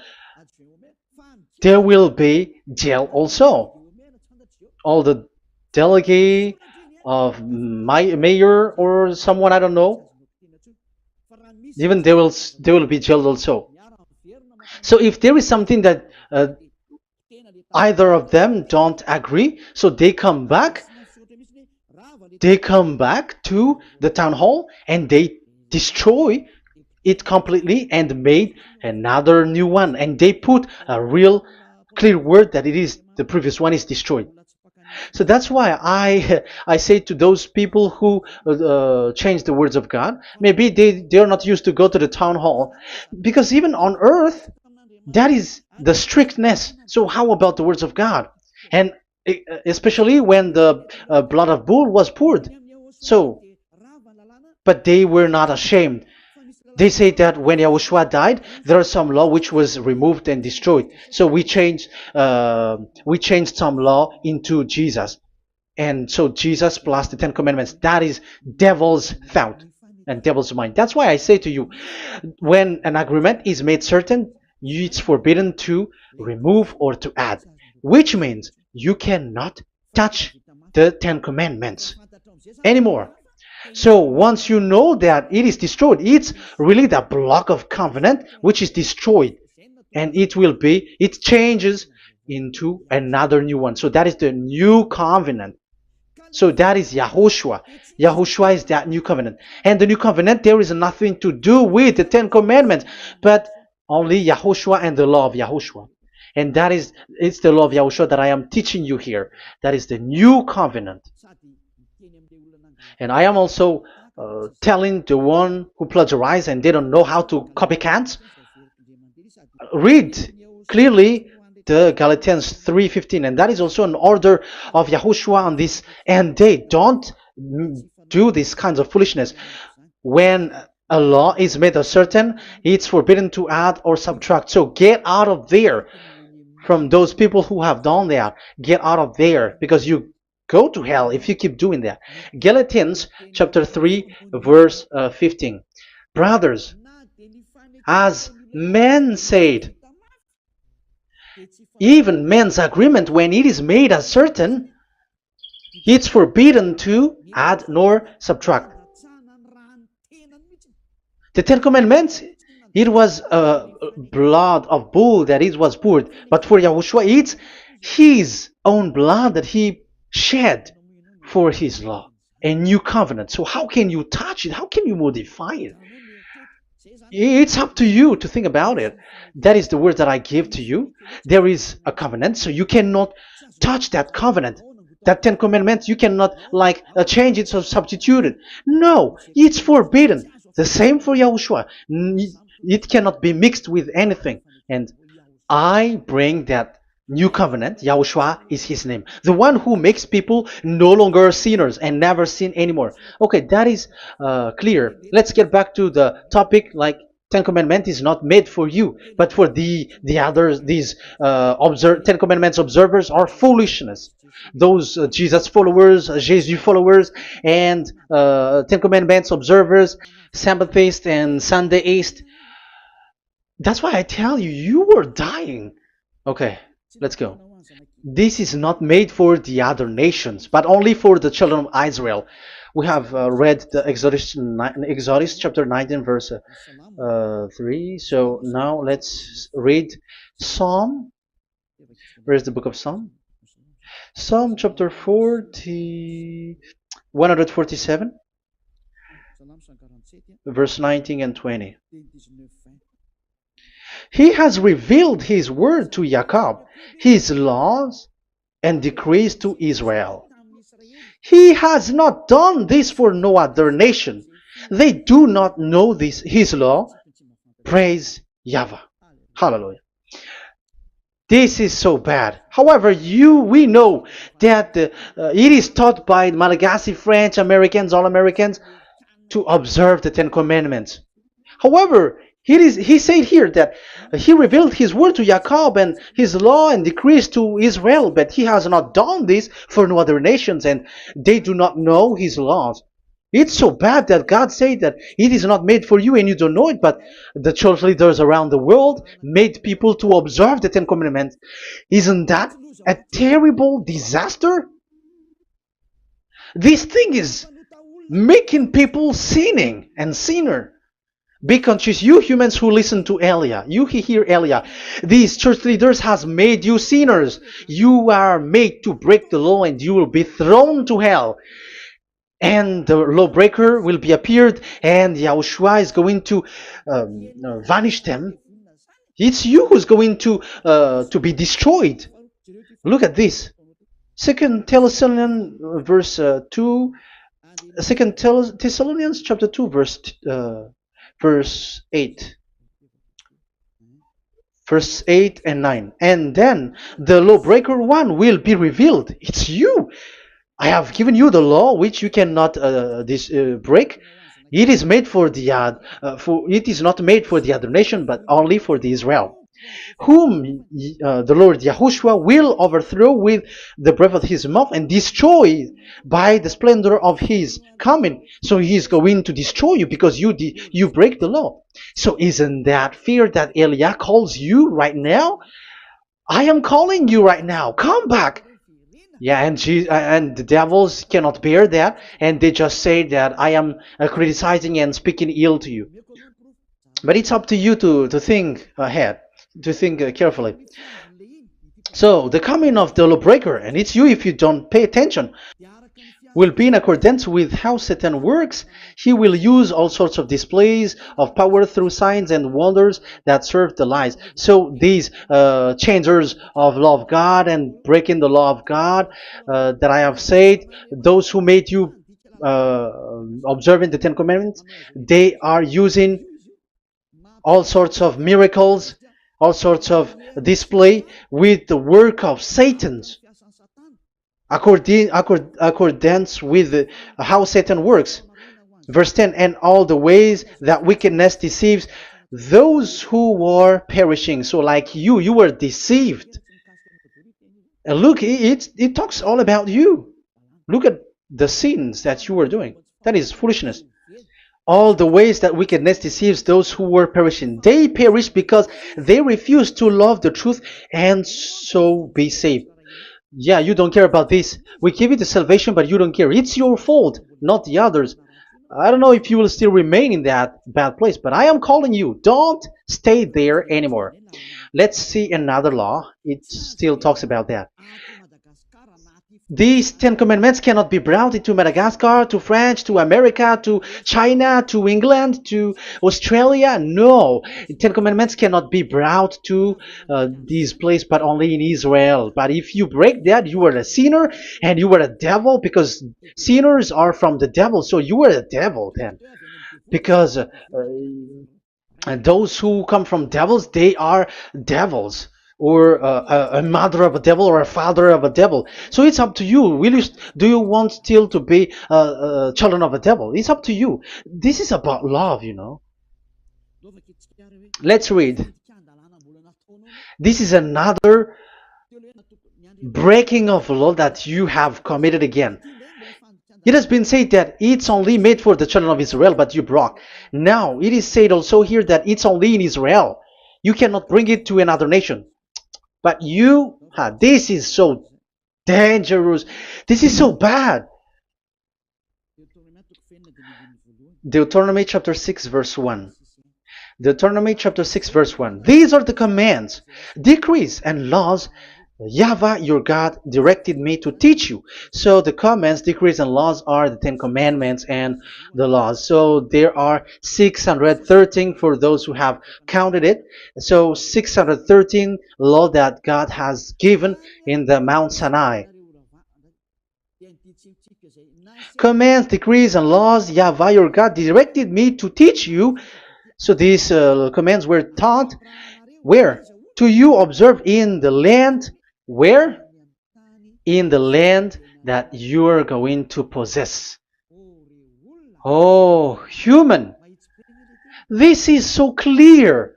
there will be jail also. All the delegate of mayor or someone, I don't know, even they will be jailed also. So if there is something that either of them don't agree, so they come back to the town hall and they destroy it completely and made another new one, and they put a real clear word that it is the previous one is destroyed. So that's why I say to those people who change the words of God, maybe they are not used to go to the town hall, because even on earth that is the strictness. So how about the words of God? And especially when the blood of bull was poured. So, but they were not ashamed. They say that when Yahushua died, there is some law which was removed and destroyed. So we changed some law into Jesus, and so Jesus plus the 10 Commandments. That is devil's thought and devil's mind. That's why I say to you, when an agreement is made certain, it's forbidden to remove or to add, which means you cannot touch the 10 Commandments anymore. So once you know that it is destroyed, it's really the block of covenant which is destroyed, and it changes into another new one. So that is the new covenant. So that is Yahushua. Yahushua is that new covenant. And the new covenant, there is nothing to do with the 10 Commandments, but only Yahushua and the law of Yahushua. And it's the law of Yahushua that I am teaching you here. That is the new covenant. And I am also telling the one who plagiarized and they don't know how to copycat, read clearly the Galatians 3:15, and that is also an order of Yahushua on this end day. Don't do these kinds of foolishness. When a law is made certain, it's forbidden to add or subtract. So get out of there from those people who have done that. Get out of there, because you go to hell if you keep doing that. Galatians chapter 3 verse 15. Brothers, as men said, even men's agreement, when it is made as certain, it's forbidden to add nor subtract. The Ten Commandments, it was blood of bull that it was poured, but for Yahushua, it's his own blood that he shed for his law, a new covenant. So how can you touch it? How can you modify it? It's up to you to think about it. That is the word that I give to you. There is a covenant, so you cannot touch that covenant. That Ten Commandments, you cannot change it or substitute it. No, it's forbidden. The same for Yahushua. It cannot be mixed with anything. And I bring that new covenant. Yahushua is his name. The one who makes people no longer sinners and never sin anymore. Okay, that is clear. Let's get back to the topic. Ten Commandments is not made for you, but for the others. These Ten Commandments observers are foolishness. Those Jesus followers, Jesus followers, and Ten Commandments observers, Sabbathists and Sundayist. That's why I tell you, you were dying. Okay, let's go. This is not made for the other nations, but only for the children of Israel. We have read the Exodus chapter 19 verse 3. So now let's read Psalm. Where is the book of Psalm? Psalm chapter 147, verse 19 and 20. He has revealed his word to Jacob, his laws and decrees to Israel. He has not done this for no other nation. They do not know this, his law. Praise YAHVAH. Hallelujah. This is so bad. However, we know that it is taught by Malagasy, French, Americans, all Americans, to observe the Ten Commandments. However, he said here that he revealed his word to Jacob and his law and decrees to Israel, but he has not done this for no other nations, and they do not know his laws. It's so bad that God said that it is not made for you and you don't know it, but the church leaders around the world made people to observe the Ten Commandments. Isn't that a terrible disaster? This thing is making people sinning and sinner. Be conscious, you humans who listen to Elia, you hear Elia, these church leaders has made you sinners. You are made to break the law and you will be thrown to hell. And the lawbreaker will be appeared and Yahushua is going to vanish them. It's you who's going to be destroyed. Look at this. Second Thessalonians verse 2. Second Thessalonians chapter 2 verse 8. Verse 8 and 9. And then the lawbreaker one will be revealed. It's you. I have given you the law which you cannot break. It is made for the it is not made for the other nation, but only for the Israel, whom the Lord Yahushua will overthrow with the breath of his mouth and destroy by the splendor of his coming. So he is going to destroy you because you break the law. So isn't that fear that Elia calls you right now? I am calling you right now. Come back. Yeah, and the devils cannot bear that, and they just say that I am criticizing and speaking ill to you. But it's up to you to think ahead, to think carefully. So the coming of the lawbreaker, and it's you if you don't pay attention, will be in accordance with how Satan works. He will use all sorts of displays of power through signs and wonders that serve the lies. So these changers of law of God and breaking the law of God that I have said, those who made you observing the Ten Commandments, they are using all sorts of miracles, all sorts of display with the work of Satan's accordance with how Satan works. Verse 10, and all the ways that wickedness deceives those who were perishing. So like you were deceived. And look, it talks all about you. Look at the sins that you were doing. That is foolishness. All the ways that wickedness deceives those who were perishing. They perish because they refuse to love the truth and so be saved. Yeah, you don't care about this. We give you the salvation, but you don't care. It's your fault, not the others. I don't know if you will still remain in that bad place, but I am calling you. Don't stay there anymore. Let's see another law. It still talks about that. These Ten Commandments cannot be brought into Madagascar, to France, to America, to China, to England, to Australia. No, Ten Commandments cannot be brought to these places, but only in Israel. But if you break that, you are a sinner and you are a devil, because sinners are from the devil. So you are a devil then, because and those who come from devils, they are devils, or a mother of a devil, or a father of a devil. So it's up to you. Do you want still to be children of a devil? It's up to you. This is about love, you know. Let's read. This is another breaking of law that you have committed again. It has been said that it's only made for the children of Israel, but you broke. Now, it is said also here that it's only in Israel. You cannot bring it to another nation. But this is so dangerous. This is so bad. Deuteronomy chapter 6 verse 1. Deuteronomy chapter 6 verse 1. These are the commands, decrees, and laws YAHVAH your God directed me to teach you. So the commands, decrees, and laws are the Ten Commandments and the laws. So there are 613 for those who have counted it. So 613 law that God has given in the Mount Sinai. Commands, decrees, and laws YAHVAH your God directed me to teach you. So these commands were taught where? To you observe in the land. Where? In the land that you are going to possess. Oh, human. This is so clear.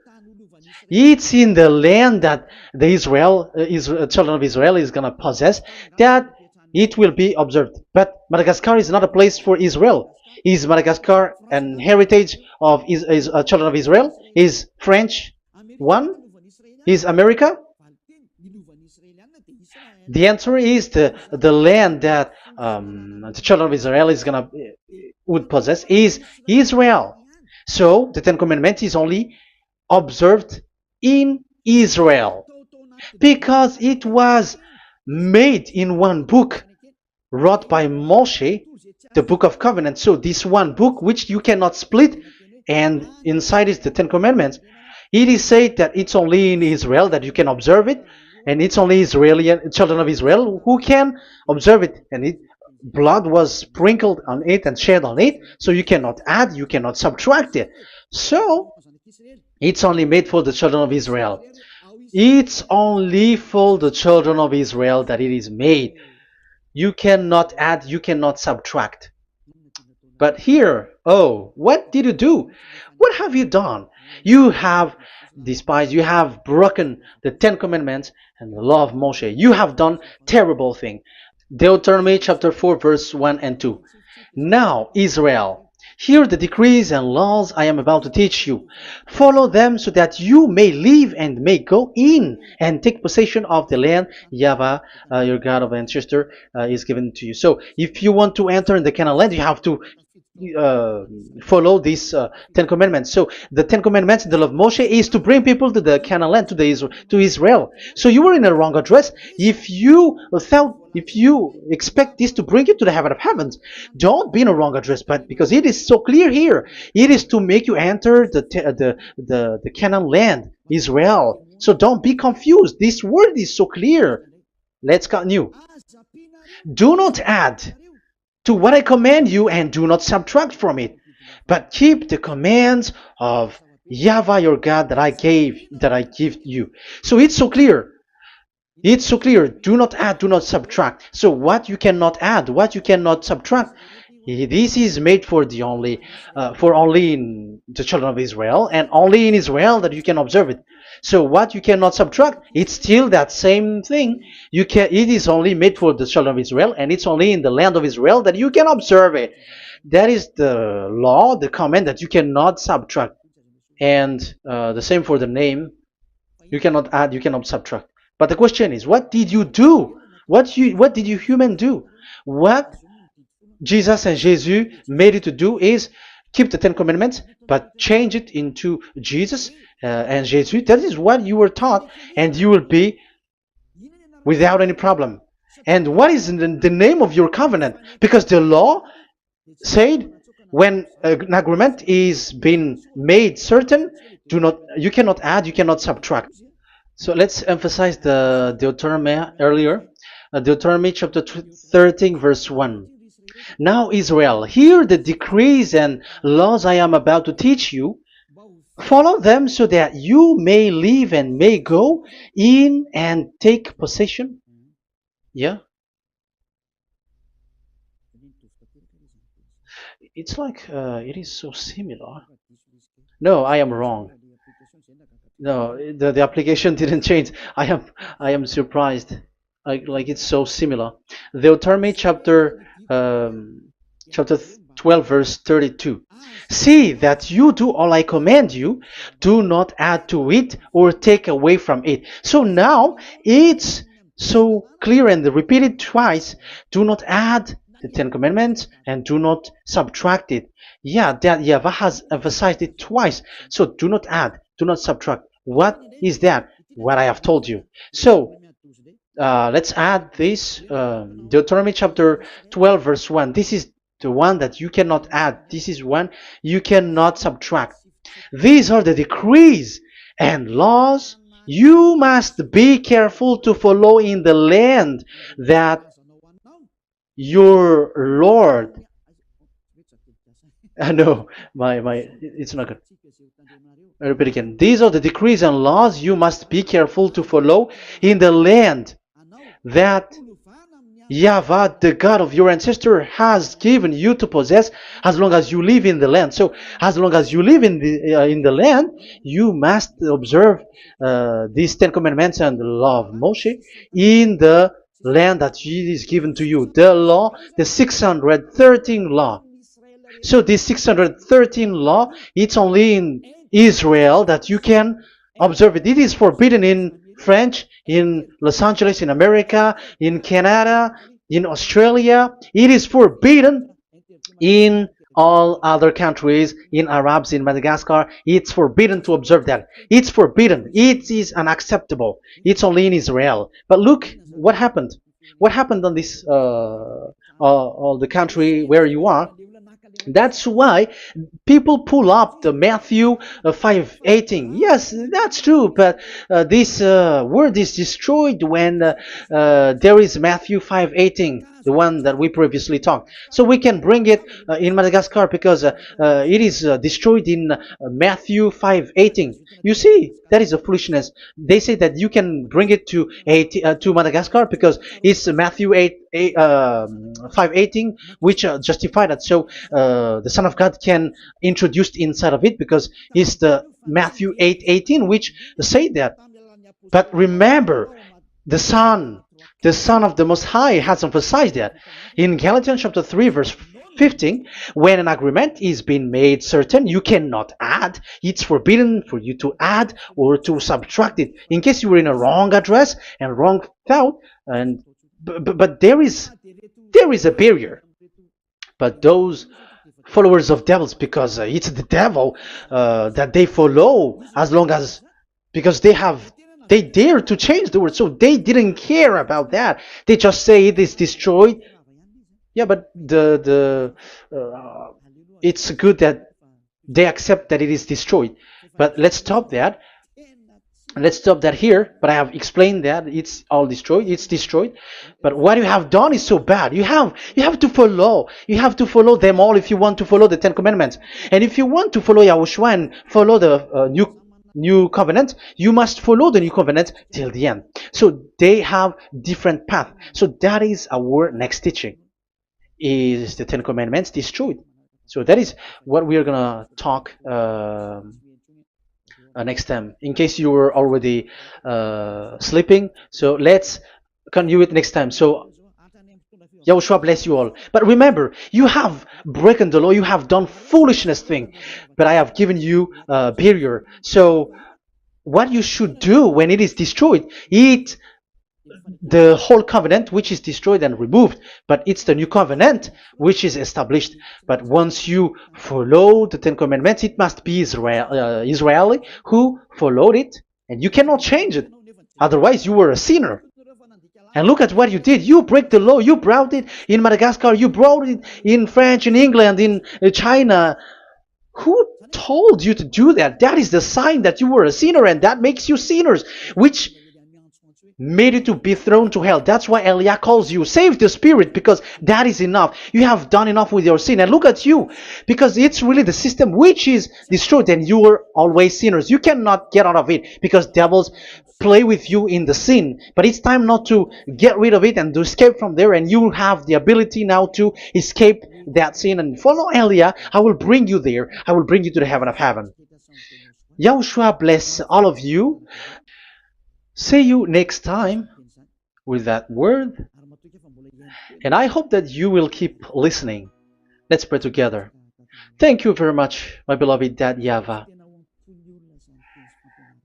It's in the land that the children of Israel is going to possess that it will be observed. But Madagascar is not a place for Israel. Is Madagascar an heritage of children of Israel? Is French one? Is America? The answer is the land that the children of Israel would possess is Israel. So the Ten Commandments is only observed in Israel because it was made in one book wrote by Moshe, the Book of Covenant. So this one book which you cannot split, and inside is the Ten Commandments. It is said that it's only in Israel that you can observe it, and it's only children of Israel who can observe it. And blood was sprinkled on it and shed on it, so you cannot add, you cannot subtract it. So it's only made for the children of Israel. It's only for the children of Israel that it is made. You cannot add, you cannot subtract. But here, what did you do? What have you done? You have despised, you have broken the Ten Commandments and the law of Moshe. You have done terrible thing. Deuteronomy chapter 4 verse 1 and 2. Now, Israel, hear the decrees and laws I am about to teach you. Follow them so that you may live and may go in and take possession of the land YAHVAH, your God of ancestor, is given to you. So if you want to enter in the Canaan land, you have to follow these Ten Commandments. So the Ten Commandments, the law of Moshe, is to bring people to the Canaan land, to Israel. So you were in a wrong address. If you expect this to bring you to the heaven of heavens, don't be in a wrong address. But because it is so clear here, it is to make you enter the Canaan land, Israel. So don't be confused. This word is so clear. Let's continue. Do not add to what I command you, and do not subtract from it, but keep the commands of Yahweh your God that I give you. So it's so clear. It's so clear. Do not add, do not subtract. So what you cannot add, what you cannot subtract, this is made for only in the children of Israel, and only in Israel that you can observe it. So what you cannot subtract, it's still that same thing. It is only made for the children of Israel, and it's only in the land of Israel that you can observe it. That is the law, the command that you cannot subtract. And the same for the name. You cannot add, you cannot subtract. But the question is, what did you do? What did you human do? What Jesus and Jesus made you to do is keep the Ten Commandments, but change it into Jesus and Jesus. That is what you were taught, and you will be without any problem. And what is the name of your covenant? Because the law said when an agreement is being made certain, you cannot add, you cannot subtract. So let's emphasize the Deuteronomy earlier. Deuteronomy chapter 13 verse 1. Now Israel, hear the decrees and laws I am about to teach you. Follow them so that you may live and may go in and take possession. Yeah. It's like it is so similar. No, I am wrong. No, the application didn't change. I am surprised. Like it's so similar. Deuteronomy chapter 12 verse 32. See that you do all I command you. Do not add to it or take away from it. So now it's so clear and repeated twice. Do not add the Ten Commandments and do not subtract it. Yeah, that YAHVAH has emphasized it twice. So do not add, do not subtract. What is that? What I have told you. So let's add this Deuteronomy chapter 12 verse 1. This is the one that you cannot add. This is one you cannot subtract. These are the decrees and laws you must be careful to follow in the land that your Lord. No, it's not good. I repeat again. These are the decrees and laws you must be careful to follow in the land that YAHVAH, the God of your ancestor, has given you to possess as long as you live in the land. So, as long as you live in the land, you must observe these Ten Commandments and the law of Moshe in the land that is given to you. The law, the 613 law. So this 613 law, it's only in Israel that you can observe it. It is forbidden in French, in Los Angeles, in America, in Canada, in Australia. It is forbidden in all other countries, in Arabs, in Madagascar. It's forbidden to observe that. It's forbidden. It is unacceptable. It's only in Israel. But look what happened. What happened on this, all the country where you are. That's why people pull up the Matthew 5:18. Yes, that's true, but this word is destroyed when there is Matthew 5:18, the one that we previously talked. So we can bring it in Madagascar because it is destroyed in Matthew 5:18. You see, that is a foolishness. They say that you can bring it to Madagascar because it's Matthew 5:18, which justify that. So the Son of God can introduce inside of it because it's the Matthew 8:18 which say that. But remember, the Son of the Most High has emphasized that in Galatians chapter 3 verse 15, when an agreement is being made certain, you cannot add. It's forbidden for you to add or to subtract it. In case you were in a wrong address and wrong thought, but there is a barrier. But those followers of devils, because it's the devil that they follow, as long as because they dare to change the word, so they didn't care about that. They just say it is destroyed. Yeah, but it's good that they accept that it is destroyed. But let's stop that. Let's stop that here, but I have explained that it's all destroyed, it's destroyed. But what you have done is so bad. You have to follow them all if you want to follow the Ten Commandments. And if you want to follow Yahushua and follow the new covenant, you must follow the new covenant till the end. So they have different path. So that is our next teaching, is the Ten Commandments destroyed. So that is what we are gonna talk next time, in case you were already sleeping. So let's continue it next time. So Yahushua bless you all. But remember, you have broken the law, you have done foolishness thing, but I have given you a barrier. So what you should do when it is destroyed, it the whole covenant which is destroyed and removed, but it's the new covenant which is established. But once you follow the Ten Commandments, it must be Israeli who followed it, and you cannot change it. Otherwise, you were a sinner. And look at what you did. You break the law. You brought it in Madagascar. You brought it in France, in England, in China. Who told you to do that? That is the sign that you were a sinner, and that makes you sinners, which made you to be thrown to hell. That's why Elia calls you. Save the spirit, because that is enough. You have done enough with your sin. And look at you, because it's really the system which is destroyed, and you were always sinners. You cannot get out of it, because devils play with you in the sin. But it's time not to get rid of it and to escape from there, and you have the ability now to escape that sin and follow Elia. I will bring you there. I will bring you to the heaven of heaven. Yahushua bless all of you. See you next time with that word. And I hope that you will keep listening. Let's pray together. Thank you very much, my beloved Dad YAHVAH.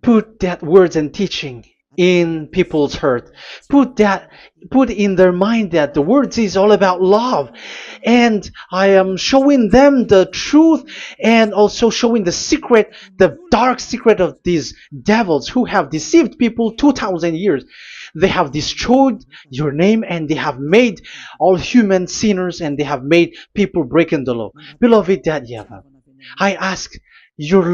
Put that words and teaching in people's heart. Put in their mind that the words is all about love. And I am showing them the truth, and also showing the secret, the dark secret of these devils who have deceived people 2,000 years. They have destroyed your name, and they have made all human sinners, and they have made people breaking the law. Beloved Dad YAHVAH, I ask your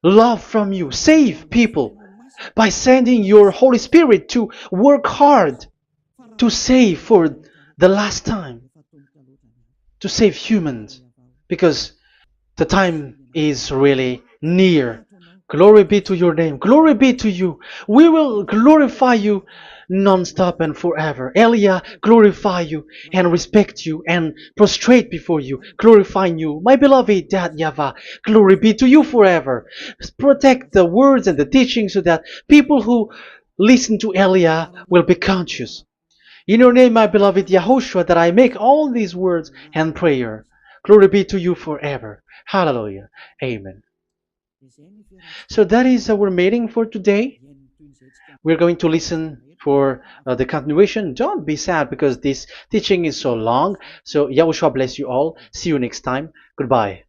love from you. Save people by sending your Holy Spirit to work hard to save for the last time, to save humans, because the time is really near. Glory be to your name. Glory be to you. We will glorify you non-stop and forever. Elia, glorify you and respect you and prostrate before you, glorifying you. My beloved Dad YAHVAH, glory be to you forever. Protect the words and the teaching so that people who listen to Elia will be conscious. In your name, my beloved YAHOSHUAH, that I make all these words and prayer. Glory be to you forever. Hallelujah. Amen. So that is our meeting for today. We're going to listen for the continuation. Don't be sad because this teaching is so long. So Yahushua bless you all. See you next time. Goodbye.